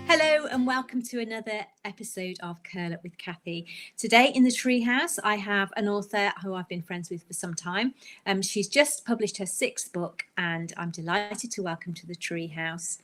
Hello and welcome to another episode of Curl Up with Cathy. Today in the Treehouse, I have an author who I've been friends with for some time. She's just published her 6th book, and I'm delighted to welcome to the Treehouse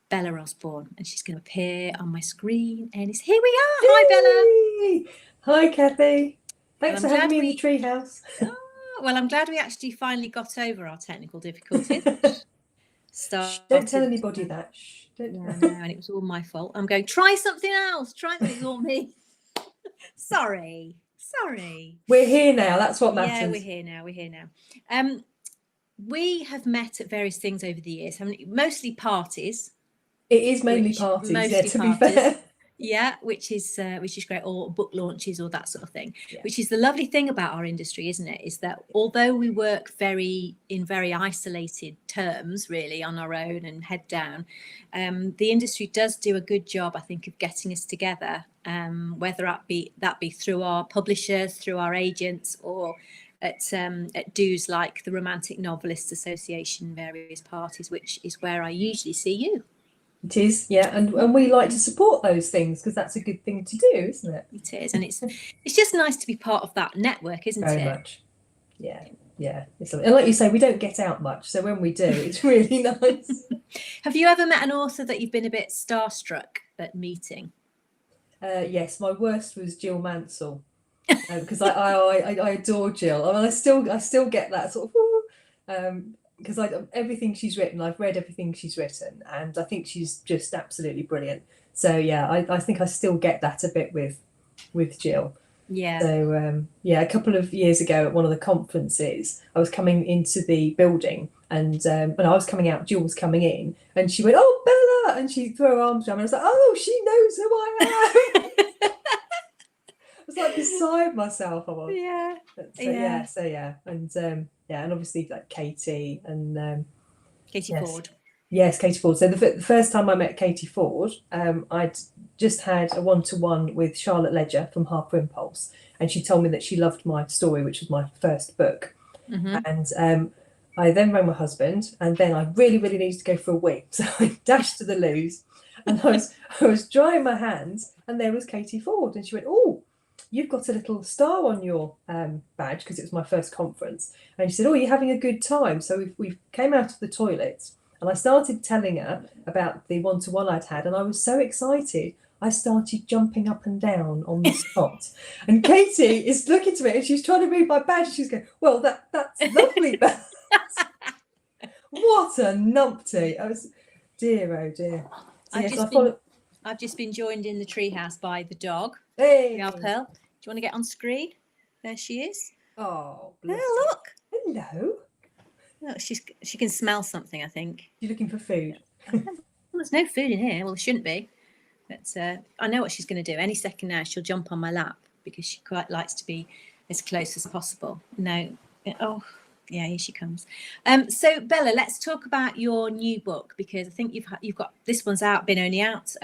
Bella Osborne, and she's going to appear on my screen. And here we are. Hi, Bella. Hi, Cathy. Thanks for having me in the Treehouse. Well, I'm glad we actually finally got over our technical difficulties. Don't tell anybody that. And it was all my fault. I'm going, try something else. It's all me. Sorry. We're here now. That's what matters. Yeah, we're here now. We have met at various things over the years. Mostly parties. It is mainly parties, to be fair. Yeah, which is great, or book launches or that sort of thing. Yeah. Which is the lovely thing about our industry, isn't it? Is that although we work in very isolated terms, really on our own and head down, the industry does do a good job, I think, of getting us together. Whether that be through our publishers, through our agents, or at do's like the Romantic Novelists Association, various parties, which is where I usually see you. It is, yeah, and we like to support those things because that's a good thing to do, isn't it? It is, and it's just nice to be part of that network, isn't it? Very much. Yeah. And like you say, we don't get out much, so when we do, it's really nice. Have you ever met an author that you've been a bit starstruck at meeting? Yes, my worst was Jill Mansell, because I adore Jill. I mean, I still get that sort of. Because everything she's written, I've read everything she's written, and I think she's just absolutely brilliant. So yeah, I think I still get that a bit with Jill. Yeah. So a couple of years ago at one of the conferences, I was coming into the building, and when I was coming out, Jill was coming in, and she went, "Oh, Bella!" and she threw her arms around me. I was like, "Oh, she knows who I am." I was like beside myself. I was. Yeah. And obviously like Katie and Katie Fforde. Yes, Katie Fforde. So the first time I met Katie Fforde, I'd just had a one-to-one with Charlotte Ledger from Harper Impulse, and she told me that she loved my story, which was my first book. Mm-hmm. And I then rang my husband, and then I really, really needed to go for a wee, so I dashed to the loos, and I was drying my hands, and there was Katie Fforde, and she went, "Oh, you've got a little star on your badge," because it was my first conference. And she said, "Oh, you're having a good time." So we came out of the toilet, and I started telling her about the one-to-one I'd had, and I was so excited, I started jumping up and down on the spot. And Katie is looking to me, and she's trying to read my badge. She's going, "Well, that's lovely." What a numpty. I was, dear, oh dear. So I've just been joined in the treehouse by the dog. Hey. Pearl. Do you want to get on screen? There she is. Oh, look. Hello. Look, she can smell something, I think. You're looking for food? Well, there's no food in here. Well, there shouldn't be. But I know what she's going to do. Any second now, she'll jump on my lap because she quite likes to be as close as possible. No. Oh, yeah, here she comes. So, Bella, let's talk about your new book, because I think you've got this one's been only out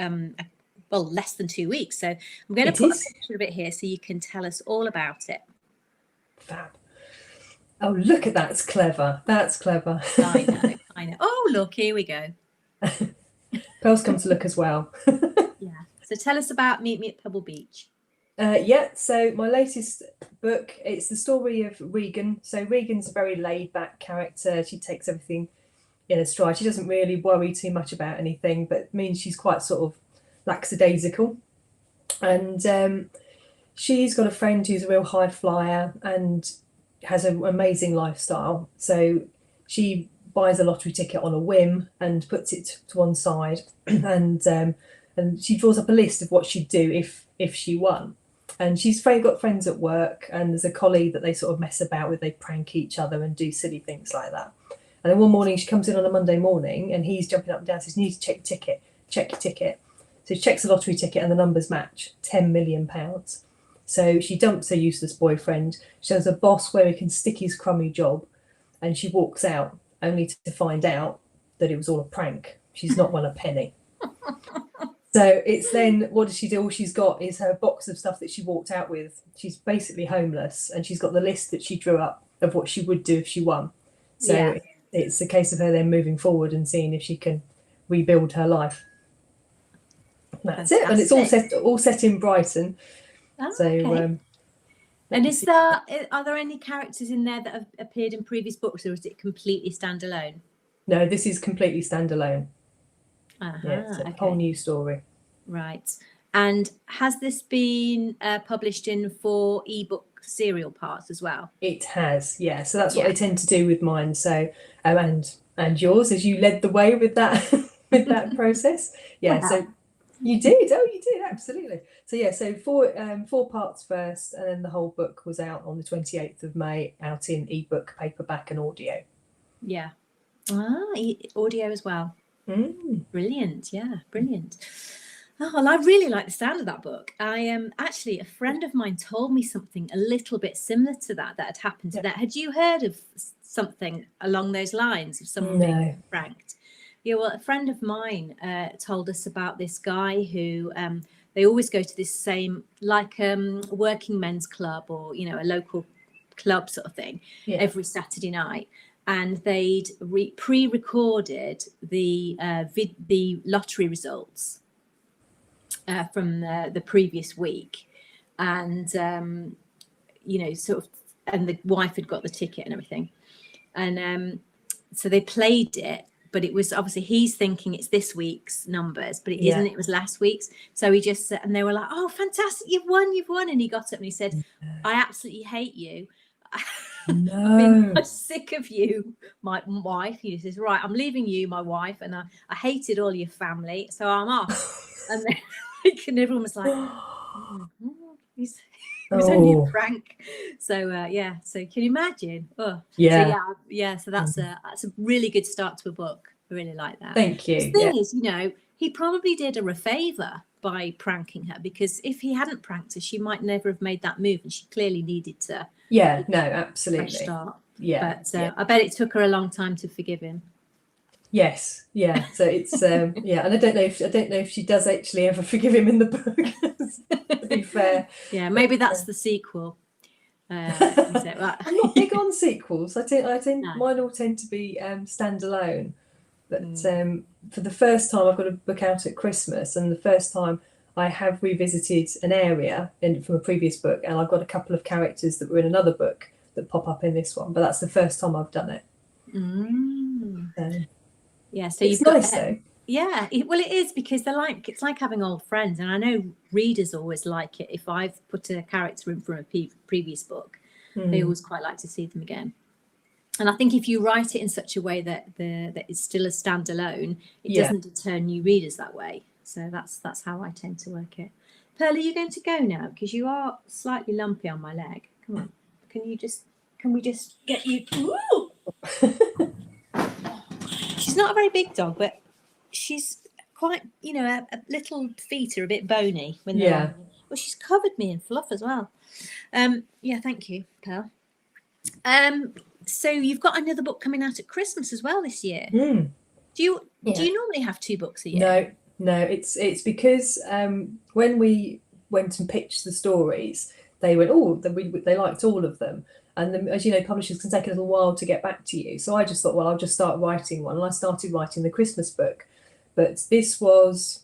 less than 2 weeks. So I'm going to put a picture of it here so you can tell us all about it. Fab. Oh, look at that. It's clever. That's clever. I know. Oh, look, here we go. Pearl's come to look as well. Yeah. So tell us about Meet Me at Pebble Beach. So my latest book, it's the story of Regan. So Regan's a very laid-back character. She takes everything in a stride. She doesn't really worry too much about anything, but it means she's quite sort of lackadaisical. And she's got a friend who's a real high flyer and has an amazing lifestyle. So she buys a lottery ticket on a whim and puts it to one side, and she draws up a list of what she'd do if she won. And she's got friends at work, and there's a colleague that they sort of mess about with. They prank each other and do silly things like that. And then one morning she comes in on a Monday morning, and he's jumping up and down, says, "You need to check your ticket." So she checks the lottery ticket, and the numbers match, £10 million. So she dumps her useless boyfriend. She has a boss where he can stick his crummy job, and she walks out only to find out that it was all a prank. She's not won a penny. So it's then, what does she do? All she's got is her box of stuff that she walked out with. She's basically homeless, and she's got the list that she drew up of what she would do if she won. So it's a case of her then moving forward and seeing if she can rebuild her life. That's it, and it's all set in Brighton. Oh, So, okay. And are there any characters in there that have appeared in previous books, or is it completely standalone? No, this is completely standalone. Yeah, it's a whole new story. Right. And has this been published in 4 ebook serial parts as well? It has, yeah. So that's what I tend to do with mine. So, and yours, as you led the way with that with that process. Yeah. Wow. So you did. Oh, you did, absolutely. So yeah. So 4 parts first, and then the whole book was out on the 28th of May, out in ebook, paperback, and audio. Yeah. Audio as well. Brilliant. Yeah, brilliant. Oh, well, I really like the sound of that book. Actually, a friend of mine told me something a little bit similar to that had happened to that. Had you heard of something along those lines of someone being pranked? Yeah, well, a friend of mine told us about this guy who they always go to this same, like working men's club, or, you know, a local club sort of thing, every Saturday night. And they'd pre-recorded the lottery results from the previous week, and you know, sort of, and the wife had got the ticket and everything, and so they played it, but it was obviously, he's thinking it's this week's numbers, but it isn't. It was last week's. So he just said, and they were like, "Oh, fantastic, you've won!" And he got up and he said, "I absolutely hate you. I've been sick of you, my wife." He says, "Right, I'm leaving you, my wife, and I hated all your family, so I'm off." And then and everyone was like, it was only a prank. So so can you imagine? So that's a really good start to a book. I really like that. Thank you. The thing is, you know, he probably did her a favor by pranking her, because if he hadn't pranked her, she might never have made that move, and she clearly needed to absolutely start. But I bet it took her a long time to forgive him. Yes, so it's and I don't know if she does actually ever forgive him in the book, to be fair. Maybe that's the sequel. I'm not big on sequels. I think mine all tend to be standalone. But for the first time, I've got a book out at Christmas, and the first time I have revisited an area from a previous book, and I've got a couple of characters that were in another book that pop up in this one, but that's the first time I've done it. So it's nice though. Well, it is, because it's like having old friends, and I know readers always like it. If I've put a character in from a previous book, they always quite like to see them again. And I think if you write it in such a way that it's still a standalone, it doesn't deter new readers that way. So that's how I tend to work it. Pearl, are you going to go now? Because you are slightly lumpy on my leg. Come on. Can we just get you? She's not a very big dog, but she's quite, you know, a little feet are a bit bony when they're on. Well, she's covered me in fluff as well. Thank you, Pearl. So you've got another book coming out at Christmas as well this year. Do you normally have 2 books a year? No. It's because when we went and pitched the stories, they went, they liked all of them. And as you know, publishers can take a little while to get back to you. So I just thought, well, I'll just start writing one. And I started writing the Christmas book. But this was,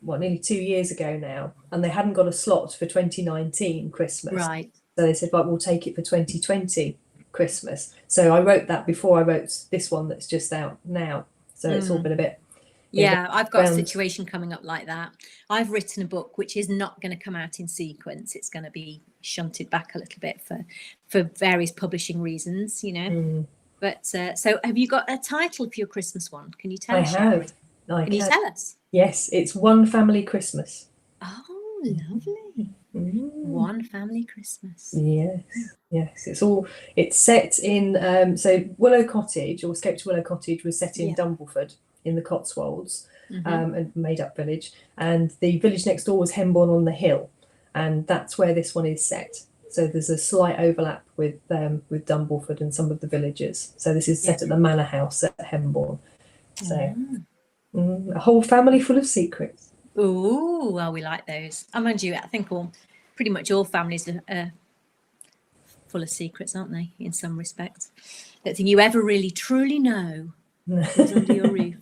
nearly 2 years ago now. And they hadn't got a slot for 2019 Christmas. Right. So they said, we'll take it for 2020 Christmas. So I wrote that before I wrote this one that's just out now. So it's all been a bit... I've got a situation coming up like that. I've written a book which is not going to come out in sequence. It's going to be shunted back a little bit for various publishing reasons, you know. But so have you got a title for your Christmas one? Can you tell us? I have. Can you tell us? Yes, it's One Family Christmas. Oh, lovely. One Family Christmas. Yes. It's set in so Willow Cottage, or Escape to Willow Cottage, was set in Dumbleford in the Cotswolds, a made-up village, and the village next door was Hembourne on the Hill, and that's where this one is set. So there's a slight overlap with Dumbleford and some of the villages. So this is set at the manor house at Hembourne. So a whole family full of secrets. Oh, well, we like those. Mind you, I think pretty much all families are full of secrets, aren't they? In some respects, I don't think you ever really truly know who's under your roof.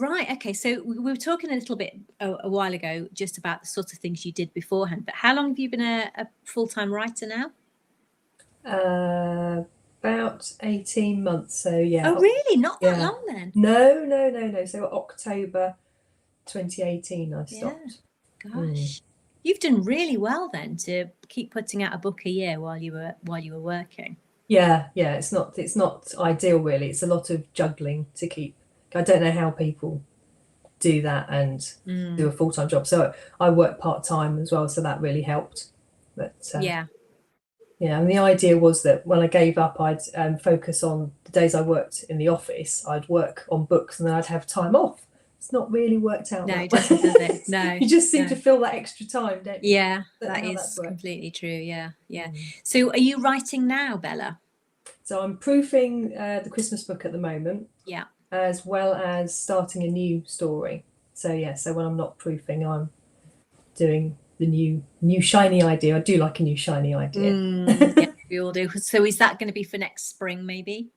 Right. Okay. So we were talking a little bit a while ago just about the sort of things you did beforehand. But how long have you been a full-time writer now? About 18 months. So yeah. Oh, really? Not that Yeah. long then? No. So October 2018 I Yeah. stopped. Gosh. You've done really well then to keep putting out a book a year while you were working. Yeah. It's not ideal really. It's a lot of juggling to keep. I don't know how people do that and do a full-time job. So I work part-time as well, so that really helped. But Yeah. and the idea was that when I gave up, I'd focus on the days I worked in the office. I'd work on books and then I'd have time off. It's not really worked out. No, that it doesn't, way. does it? No. You just seem to fill that extra time, don't you? Yeah, that is completely true. Yeah. So are you writing now, Bella? So I'm proofing the Christmas book at the moment. Yeah. As well as starting a new story. So so when I'm not proofing, I'm doing the new shiny idea. I do like a new shiny idea. Yeah, we all do. So is that going to be for next spring, maybe?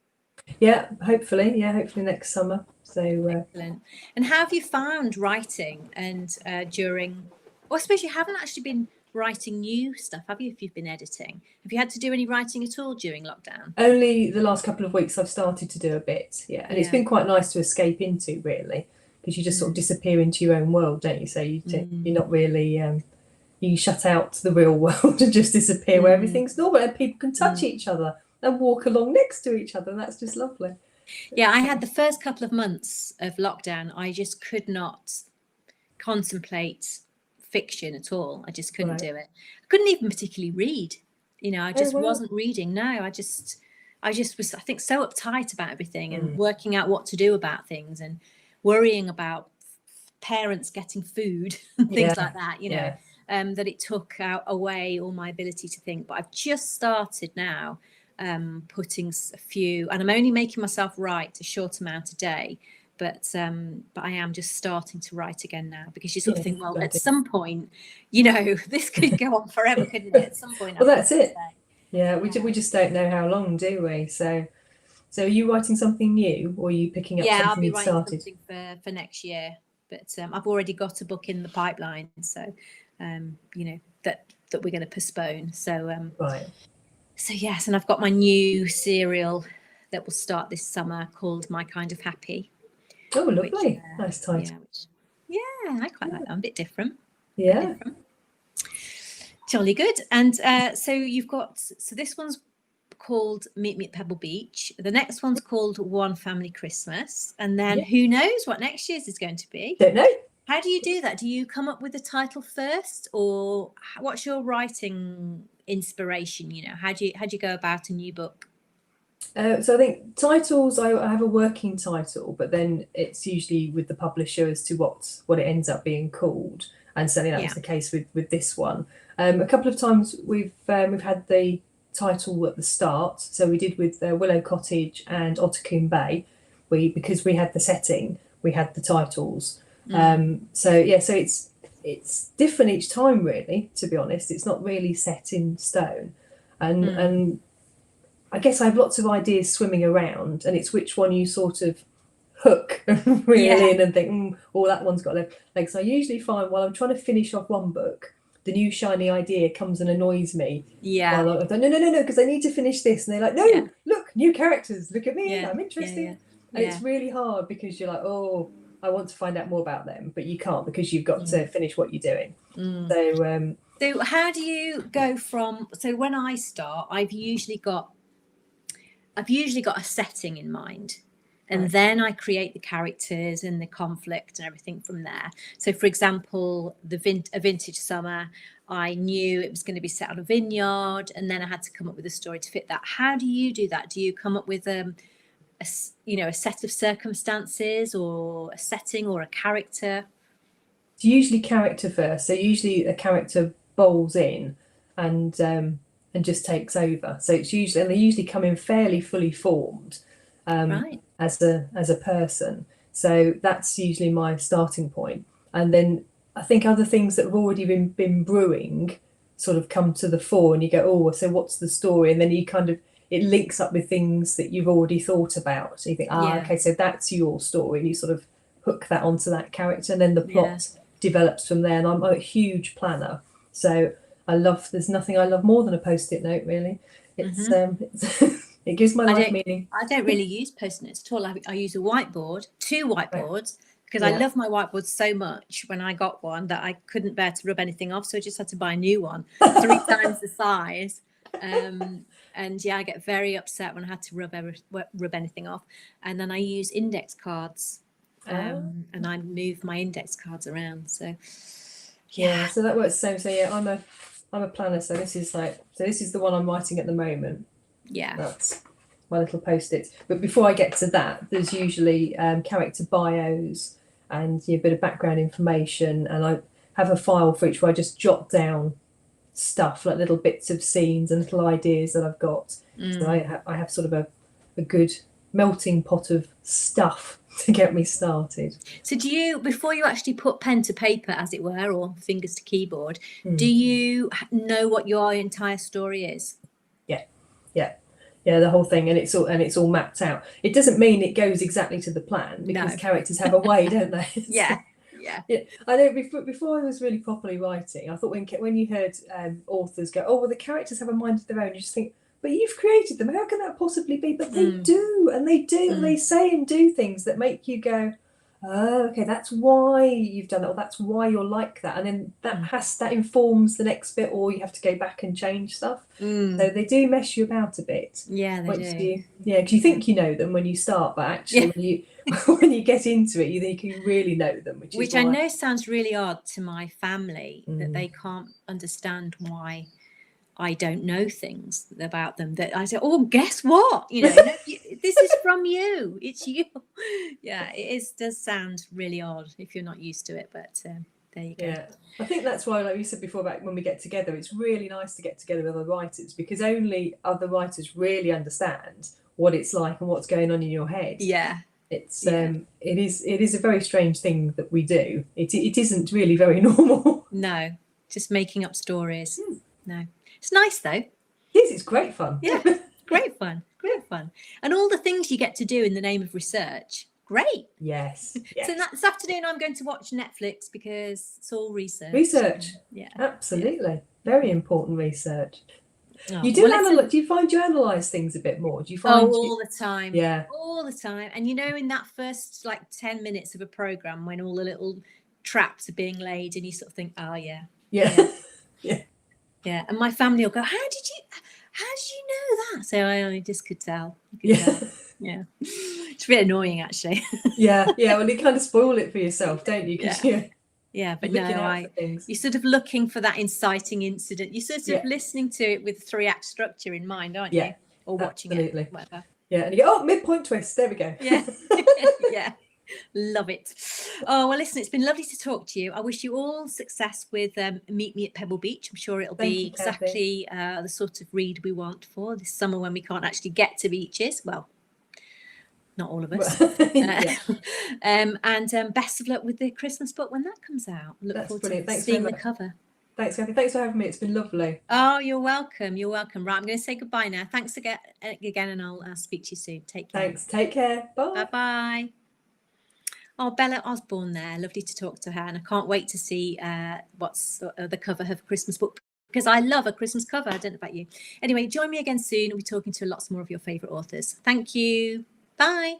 Yeah, hopefully next summer. So excellent. And how have you found writing and during? Well, I suppose you haven't actually been writing new stuff, have you? If you've been editing, have you had to do any writing at all during lockdown? Only the last couple of weeks I've started to do a bit. Yeah, and it's been quite nice to escape into, really, because you just sort of disappear into your own world, don't you? So you're not really you shut out the real world and just disappear where everything's normal and people can touch each other and walk along next to each other, and that's just lovely. Yeah, I had the first couple of months of lockdown, I just could not contemplate fiction at all. I just couldn't do it. I couldn't even particularly read. I just wasn't reading. No, I just was, I think, so uptight about everything and working out what to do about things and worrying about parents getting food and things like that, that it took away all my ability to think. But I've just started now putting a few, and I'm only making myself write a short amount a day, but I am just starting to write again now, because you sort of think, well, at some point, this could go on forever, couldn't it? At some point. Well, that's it. Yeah, we just don't know how long, do we? So are you writing something new, or are you picking up something you've started? Yeah, I'll be writing something for next year, but I've already got a book in the pipeline, so that we're going to postpone. So right. So yes, and I've got my new serial that will start this summer called My Kind of Happy. Oh, lovely. Nice title. Yeah, I quite like that. I'm a bit different. Yeah. Jolly good. And so you've got, so this one's called Meet Me at Pebble Beach. The next one's called One Family Christmas. And then who knows what next year's is going to be? Don't know. How do you do that? Do you come up with the title first, or what's your writing inspiration? How do you go about a new book? So I think titles, I have a working title, but then it's usually with the publisher as to what it ends up being called. And certainly that was the case with this one. A couple of times we've had the title at the start. So we did with Willow Cottage and Ottercombe Bay. Because we had the setting, we had the titles. So it's different each time, really, to be honest. It's not really set in stone. And I guess I have lots of ideas swimming around, and it's which one you sort of hook really in and think, that one's got legs. I usually find while I'm trying to finish off one book, the new shiny idea comes and annoys me. Yeah. While I'm like, no, because I need to finish this. And they're like, no, look, new characters, look at me, I'm interested. And it's really hard because you're like, I want to find out more about them, but you can't because you've got to finish what you're doing. So how do you go from, so when I start, I've usually got a setting in mind, and then I create the characters and the conflict and everything from there. So for example, a vintage summer, I knew it was going to be set on a vineyard, and then I had to come up with a story to fit that. How do you do that? Do you come up with a set of circumstances, or a setting, or a character? It's usually character first. So usually a character bowls in and just takes over. So it's usually, and they usually come in fairly fully formed as a person. So that's usually my starting point. And then I think other things that have already been brewing sort of come to the fore, and you go, so what's the story? And then you kind of, it links up with things that you've already thought about. So you think, okay, so that's your story, and you sort of hook that onto that character, and then the plot develops from there. And I'm a huge planner, so there's nothing I love more than a post-it note, really. It's it gives my life meaning. I don't really use post-it notes at all. I use a whiteboard, 2 whiteboards, because I love my whiteboard so much. When I got one, that I couldn't bear to rub anything off, so I just had to buy a new one, 3 times the size. And I get very upset when I had to rub anything off. And then I use index cards, and I move my index cards around. So so that works the same. So yeah, I'm a planner. So this is the one I'm writing at the moment. Yeah, that's my little post-its. But before I get to that, there's usually character bios and a bit of background information, and I have a file for each where I just jot down stuff, like little bits of scenes and little ideas that I've got. So I have sort of a good melting pot of stuff to get me started. So do you, before you actually put pen to paper, as it were, or fingers to keyboard, do you know what your entire story is? Yeah, the whole thing, and it's all mapped out. It doesn't mean it goes exactly to the plan, because characters have a way, don't they? Yeah. I know. Before I was really properly writing, I thought when you heard authors go, "Oh, well, the characters have a mind of their own," you just think, "But you've created them. How can that possibly be?" But they do, and they do. And they say and do things that make you go, "Oh, okay, that's why you've done it, or that's why you're like that." And then that informs the next bit, or you have to go back and change stuff. So they do mess you about a bit. Yeah, they do. Because you think you know them when you start, but actually when you get into it, you think you really know them. Which I know sounds really odd to my family, that they can't understand why I don't know things about them. That I say, "Oh, guess what? This is from you. It's you." Yeah, does sound really odd if you're not used to it, but there you go. Yeah, I think that's why, like you said before, about when we get together, it's really nice to get together with other writers, because only other writers really understand what it's like and what's going on in your head. Yeah. It is a very strange thing that we do. It isn't really very normal. No, just making up stories. No, it's nice though. Yes, it's great fun. Yeah, great fun. And all the things you get to do in the name of research. Great. Yes. So this afternoon I'm going to watch Netflix, because it's all research. Yeah, absolutely. Very important research. You do do you find you analyze things a bit more? Do you find all the time? Yeah, all the time. And in that first 10 minutes of a program, when all the little traps are being laid, and you sort of think, "Oh yeah." And my family will go, how did you know that? So I just could tell. It's a bit annoying, actually. Well, you kind of spoil it for yourself, don't you? But you're sort of looking for that inciting incident. You're sort of listening to it with 3-act structure in mind, aren't you? Or watching it, whatever. Yeah, and you go, "Oh, midpoint twist, there we go." Yeah. Love it. Oh, well, listen, it's been lovely to talk to you. I wish you all success with Meet Me at Pebble Beach. I'm sure it'll be exactly the sort of read we want for this summer, when we can't actually get to beaches. Well, not all of us. And best of luck with the Christmas book when that comes out. Look forward to seeing the cover. Thanks, Cathy. Thanks for having me. It's been lovely. Oh, you're welcome. Right, I'm going to say goodbye now. Thanks again, and I'll speak to you soon. Take care. Thanks. Take care. Bye. Bye-bye. Oh, Bella Osborne there. Lovely to talk to her. And I can't wait to see what's the cover of a Christmas book, because I love a Christmas cover. I don't know about you. Anyway, join me again soon. We'll be talking to lots more of your favourite authors. Thank you. Bye.